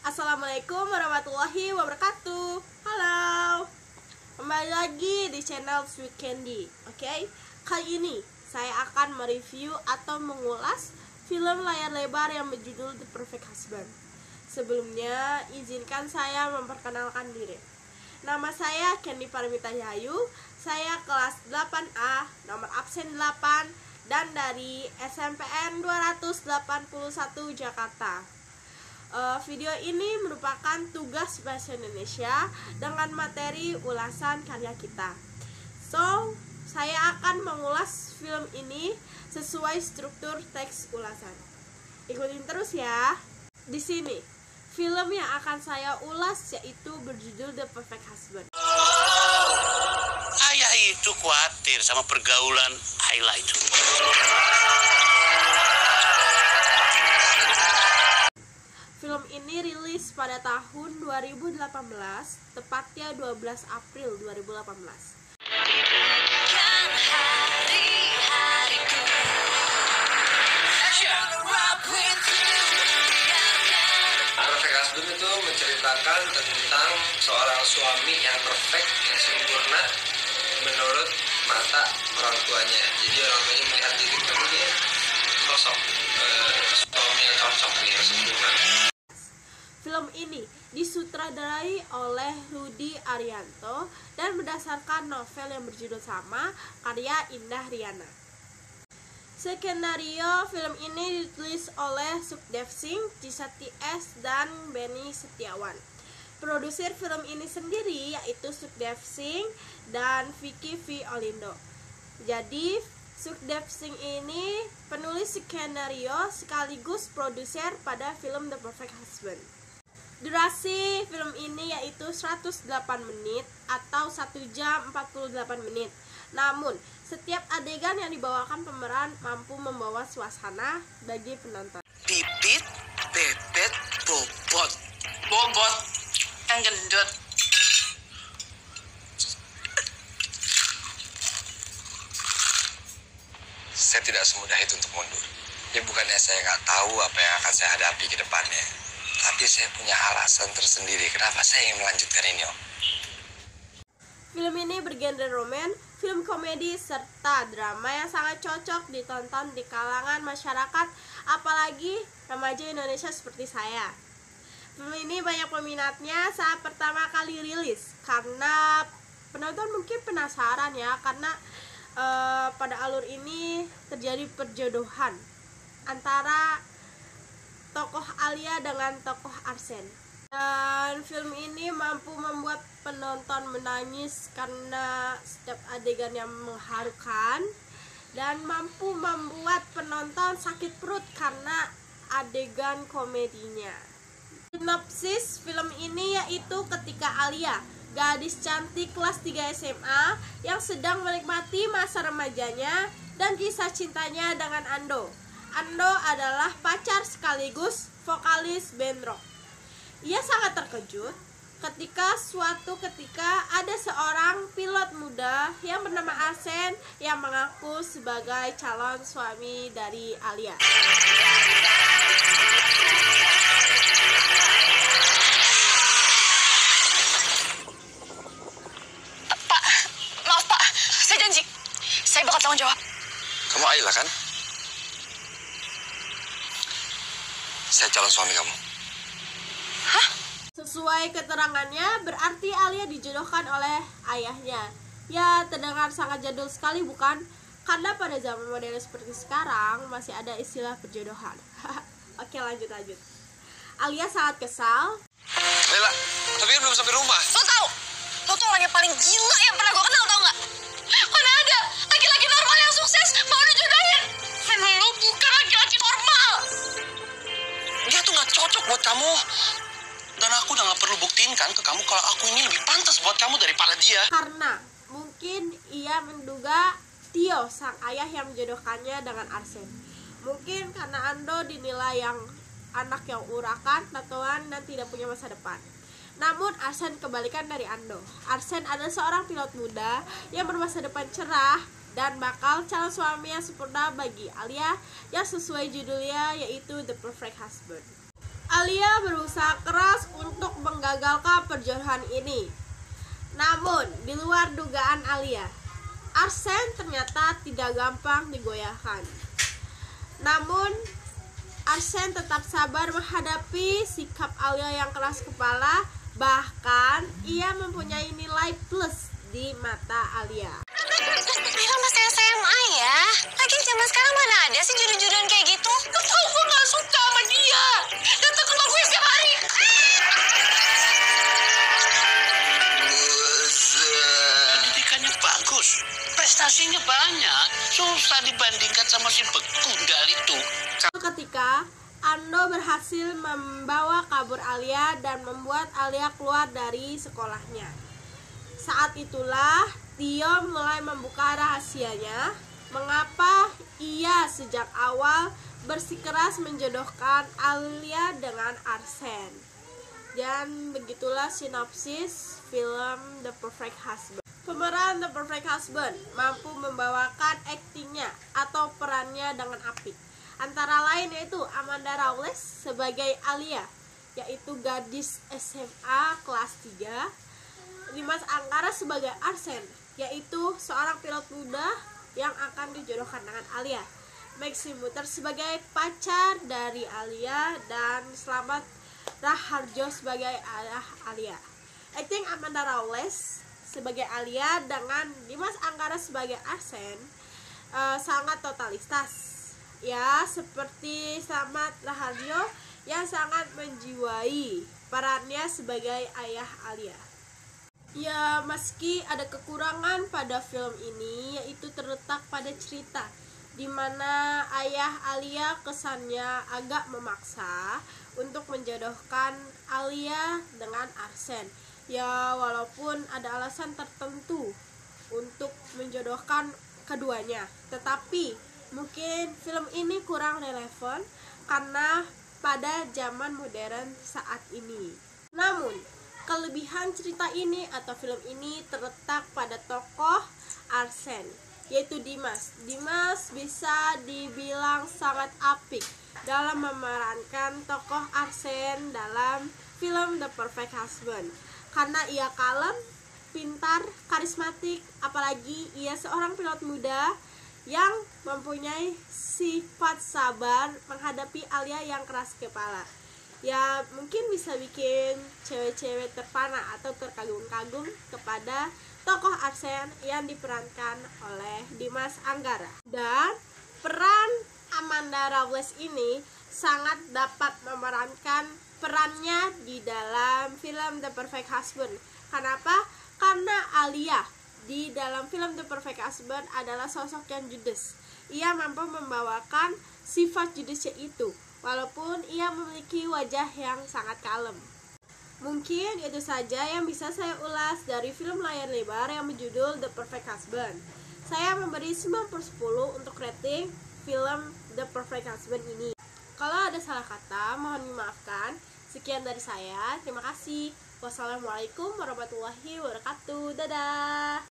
Assalamualaikum warahmatullahi wabarakatuh. Halo, kembali lagi di channel Sweet Candy. Oke, kali ini saya akan mereview atau mengulas film layar lebar yang berjudul The Perfect Husband. Sebelumnya, izinkan saya memperkenalkan diri. Nama saya Candy Paramita Yayu. Saya kelas 8A, nomor absen 8, dan dari SMPN 281 Jakarta. Video ini merupakan tugas bahasa Indonesia dengan materi ulasan karya kita. So, saya akan mengulas film ini sesuai struktur teks ulasan. Ikutin terus ya. Di sini, film yang akan saya ulas yaitu berjudul The Perfect Husband. Ayah itu khawatir sama pergaulan Ayla itu. Film ini rilis pada tahun 2018, tepatnya 12 April 2018. Perfect Husband itu menceritakan tentang seorang suami yang perfect, yang sempurna menurut mata orang tuanya. Jadi orang tuanya melihat diri kamu dia sosok suami yang cocok, yang sempurna. Film ini disutradarai oleh Rudy Arianto dan berdasarkan novel yang berjudul sama karya Indah Riana. Skenario film ini ditulis oleh Sukdev Singh, Cisati S, dan Benny Setiawan. Produser film ini sendiri yaitu Sukdev Singh dan Vicky V. Olindo. Jadi Sukdev Singh ini penulis skenario sekaligus produser pada film The Perfect Husband. Durasi film ini yaitu 108 menit atau 1 jam 48 menit. Namun, setiap adegan yang dibawakan pemeran mampu membawa suasana bagi penonton. Pipit, pepet, bobot. Bobot yang gendut. Saya tidak semudah itu untuk mundur. Ya bukannya saya nggak tahu apa yang akan saya hadapi ke depannya. Tapi saya punya alasan tersendiri kenapa saya ingin melanjutkan ini, Om. Film ini bergenre roman, film komedi, serta drama yang sangat cocok ditonton di kalangan masyarakat, apalagi remaja Indonesia seperti saya. Film ini banyak peminatnya saat pertama kali rilis, karena penonton mungkin penasaran ya, karena pada alur ini terjadi perjodohan antara tokoh Alia dengan tokoh Arsen. Dan film ini mampu membuat penonton menangis karena setiap adegan yang mengharukan, dan mampu membuat penonton sakit perut karena adegan komedinya. Sinopsis film ini yaitu ketika Alia, gadis cantik kelas 3 SMA yang sedang menikmati masa remajanya dan kisah cintanya dengan Ando. Ando adalah pacar sekaligus vokalis band rock. Ia sangat terkejut ketika suatu ketika ada seorang pilot muda yang bernama Arsen yang mengaku sebagai calon suami dari Alia. Pak, maaf Pak, saya janji, saya bakal tanggung jawab. Kamu Ayla kan? Saya calon suami kamu. Hah? Sesuai keterangannya, berarti Alia dijodohkan oleh ayahnya. Ya, terdengar sangat jadul sekali bukan? Karena pada zaman modern seperti sekarang masih ada istilah perjodohan. Oke, lanjut. Alia sangat kesal. Ayla, tapi kan belum sampai rumah. Lo tuh orang yang paling gila yang pernah gue kenal, tau gak? Mana ada laki-laki normal yang sukses mau dijodohin? Lo bukan laki-laki normal. Dia tuh gak cocok buat kamu. Dan aku udah gak perlu buktiin kan ke kamu kalau aku ini lebih pantas buat kamu daripada dia. Karena mungkin ia menduga Tio, sang ayah yang menjodohkannya dengan Arsen. Mungkin karena Ando dinilai yang anak yang urakan, tatoan, dan tidak punya masa depan. Namun Arsen kebalikan dari Ando. Arsen adalah seorang pilot muda yang bermasa depan cerah dan bakal calon suami yang sempurna bagi Alia yang sesuai judulnya yaitu The Perfect Husband. Alia berusaha keras menggagalkan perjodohan ini. Namun, di luar dugaan Alia, Arsen ternyata tidak gampang digoyahkan. Namun, Arsen tetap sabar menghadapi sikap Alia yang keras kepala. Bahkan, ia mempunyai nilai plus di mata Alia. Reva masih SMA ya. Lagi zaman sekarang mana ada sih jodoh-jodohan kayak gitu? Gak tau, gue gak suka sama dia. Datang ke rumah gue setiap hari. Pendidikannya bagus, prestasinya banyak. Susah dibandingkan sama si bekundal itu. Ketika Ando berhasil membawa kabur Alia dan membuat Alia keluar dari sekolahnya. Saat itulah Tio mulai membuka rahasianya, mengapa ia sejak awal bersikeras menjodohkan Alia dengan Arsen. Dan begitulah sinopsis film The Perfect Husband. Pemeran The Perfect Husband mampu membawakan aktingnya atau perannya dengan apik. Antara lain yaitu Amanda Rawless sebagai Alia, yaitu gadis SMA kelas 3, Dimas Anggara sebagai Arsen, yaitu seorang pilot muda yang akan dijodohkan dengan Alia, Maxim Muter sebagai pacar dari Alia, dan Slamet Raharjo sebagai ayah Alia. Akting Amanda Rawless sebagai Alia dengan Dimas Anggara sebagai Arsen sangat totalitas. Ya, seperti Slamet Raharjo yang sangat menjiwai perannya sebagai ayah Alia. Ya, meski ada kekurangan pada film ini, yaitu terletak pada cerita di mana ayah Alia kesannya agak memaksa untuk menjodohkan Alia dengan Arsen. Ya, walaupun ada alasan tertentu untuk menjodohkan keduanya, tetapi mungkin film ini kurang relevan karena pada zaman modern saat ini. Namun, kelebihan cerita ini atau film ini terletak pada tokoh Arsen, yaitu Dimas. Dimas bisa dibilang sangat apik dalam memerankan tokoh Arsen dalam film The Perfect Husband, karena ia kalem, pintar, karismatik, apalagi ia seorang pilot muda yang mempunyai sifat sabar menghadapi Alia yang keras kepala. Ya, mungkin bisa bikin cewek-cewek terpana atau terkagum-kagum kepada tokoh Arsen yang diperankan oleh Dimas Anggara. Dan peran Amanda Rawless ini sangat dapat memerankan perannya di dalam film The Perfect Husband. Kenapa? Karena Alia di dalam film The Perfect Husband adalah sosok yang judes. Ia mampu membawakan sifat judesnya itu, walaupun ia memiliki wajah yang sangat kalem. Mungkin itu saja yang bisa saya ulas dari film layar lebar yang berjudul The Perfect Husband. Saya memberi 9/10 untuk rating film The Perfect Husband ini. Kalau ada salah kata, mohon dimaafkan. Sekian dari saya, terima kasih. Wassalamualaikum warahmatullahi wabarakatuh. Dadah.